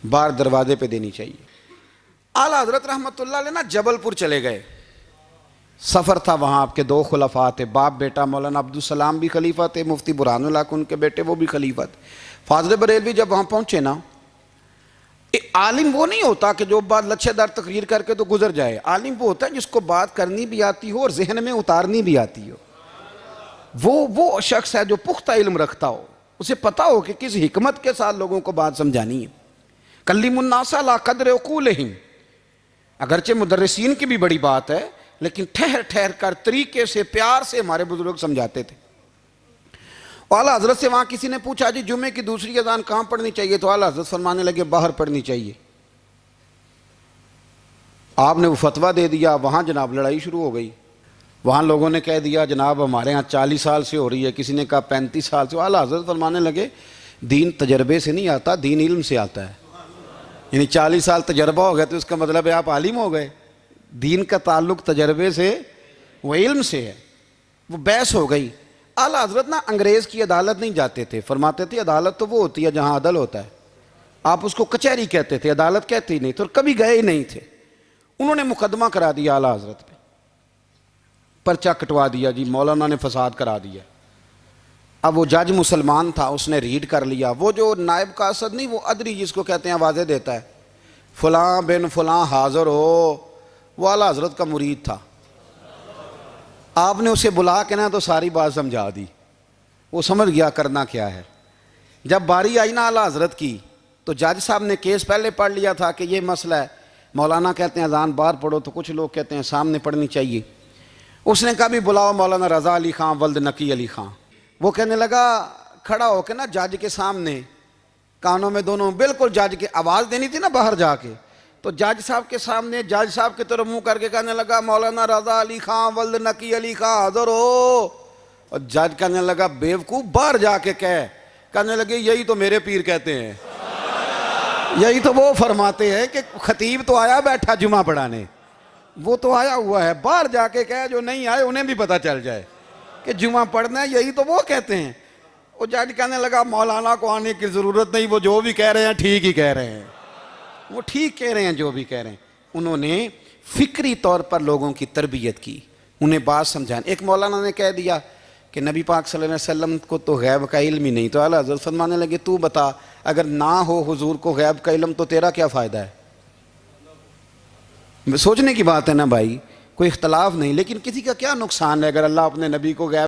باہر دروازے پہ دینی چاہیے۔ اعلیٰ حضرت رحمۃ اللہ علیہ نا جبل پور چلے گئے، سفر تھا، وہاں آپ کے دو خلفاء تھے، باپ بیٹا، مولانا عبدالسلام بھی خلیفہ تھے، مفتی برہان اللہ ان کے بیٹے وہ بھی خلیفہ تھے۔ فاضل بریلوی جب وہاں پہنچے نا، عالم وہ نہیں ہوتا کہ جو بات لچھے دار تقریر کر کے تو گزر جائے، عالم وہ ہوتا ہے جس کو بات کرنی بھی آتی ہو اور ذہن میں اتارنی بھی آتی ہو۔ وہ شخص ہے جو پختہ علم رکھتا ہو، اسے پتا ہو کہ کس حکمت کے ساتھ لوگوں کو بات سمجھانی ہے۔ کلموا الناس علی قدر عقولہم، اگرچہ مدرسین کی بھی بڑی بات ہے، لیکن ٹھہر ٹھہر کر طریقے سے پیار سے ہمارے بزرگ سمجھاتے تھے۔ اعلیٰ حضرت سے وہاں کسی نے پوچھا جی جمعے کی دوسری اذان کہاں پڑھنی چاہیے، تو اعلیٰ حضرت فرمانے لگے باہر پڑھنی چاہیے۔ آپ نے وہ فتویٰ دے دیا، وہاں جناب لڑائی شروع ہو گئی۔ وہاں لوگوں نے کہہ دیا جناب ہمارے ہاں 40 سال سے ہو رہی ہے، کسی نے کہا 35 سال سے۔ اعلیٰ حضرت فرمانے لگے دین تجربے سے نہیں آتا، دین علم سے آتا ہے۔ یعنی 40 سال تجربہ ہو گیا تو اس کا مطلب ہے آپ عالم ہو گئے۔ دین کا تعلق تجربے سے وہ علم سے ہے۔ وہ بحث ہو گئی۔ اعلیٰ حضرت نا انگریز کی عدالت نہیں جاتے تھے، فرماتے تھے عدالت تو وہ ہوتی ہے جہاں عدل ہوتا ہے، آپ اس کو کچہری کہتے تھے، عدالت کہتے ہی نہیں تھے، اور کبھی گئے ہی نہیں تھے۔ انہوں نے مقدمہ کرا دیا اعلیٰ حضرت پہ، پرچہ کٹوا دیا جی مولانا نے فساد کرا دیا۔ اب وہ جج مسلمان تھا، اس نے ریڈ کر لیا، وہ جو نائب قاصد نہیں، وہ ادری جس کو کہتے ہیں آوازیں دیتا ہے، فلاں بن فلاں حاضر ہو، وہ اعلیٰ حضرت کا مرید تھا۔ آپ نے اسے بلا کے نا تو ساری بات سمجھا دی، وہ سمجھ گیا کرنا کیا ہے۔ جب باری آئی نا اعلیٰ حضرت کی تو جج صاحب نے کیس پہلے پڑھ لیا تھا کہ یہ مسئلہ ہے، مولانا کہتے ہیں اذان باہر پڑھو، تو کچھ لوگ کہتے ہیں سامنے پڑھنی چاہیے۔ اس نے کہا بھی بلاؤ مولانا رضا علی خان ولد نقی علی خان۔ وہ کہنے لگا کھڑا ہو کے نا جج کے سامنے، کانوں میں دونوں بالکل جج کے آواز دینی تھی نا باہر جا کے، تو جج صاحب کے سامنے جج صاحب کی طرف منہ کر کے کہنے لگا مولانا رضا علی خان ولد نقی علی خان حاضر ہو، اور جج کہنے لگا بیوقوف باہر جا کے کہنے لگے یہی تو میرے پیر کہتے ہیں، یہی تو وہ فرماتے ہیں کہ خطیب تو آیا بیٹھا جمعہ پڑھانے، وہ تو آیا ہوا ہے، باہر جا کے کہے جو نہیں آئے انہیں بھی پتہ چل جائے کہ جمعہ پڑھنا ہے، یہی تو وہ کہتے ہیں۔ وہ جج کہنے لگا مولانا کو آنے کی ضرورت نہیں، وہ جو بھی کہہ رہے ہیں ٹھیک ہی کہہ رہے ہیں، وہ ٹھیک کہہ رہے ہیں جو بھی کہہ رہے ہیں۔ انہوں نے فکری طور پر لوگوں کی تربیت کی، انہیں بات سمجھانے۔ ایک مولانا نے کہہ دیا کہ نبی پاک صلی اللہ علیہ وسلم کو تو غیب کا علم ہی نہیں، تو اعلیٰ حضرت فرمانے لگے تو بتا اگر نہ ہو حضور کو غیب کا علم تو تیرا کیا فائدہ ہے؟ سوچنے کی بات ہے نا بھائی، کوئی اختلاف نہیں، لیکن کسی کا کیا نقصان ہے اگر اللہ اپنے نبی کو غیب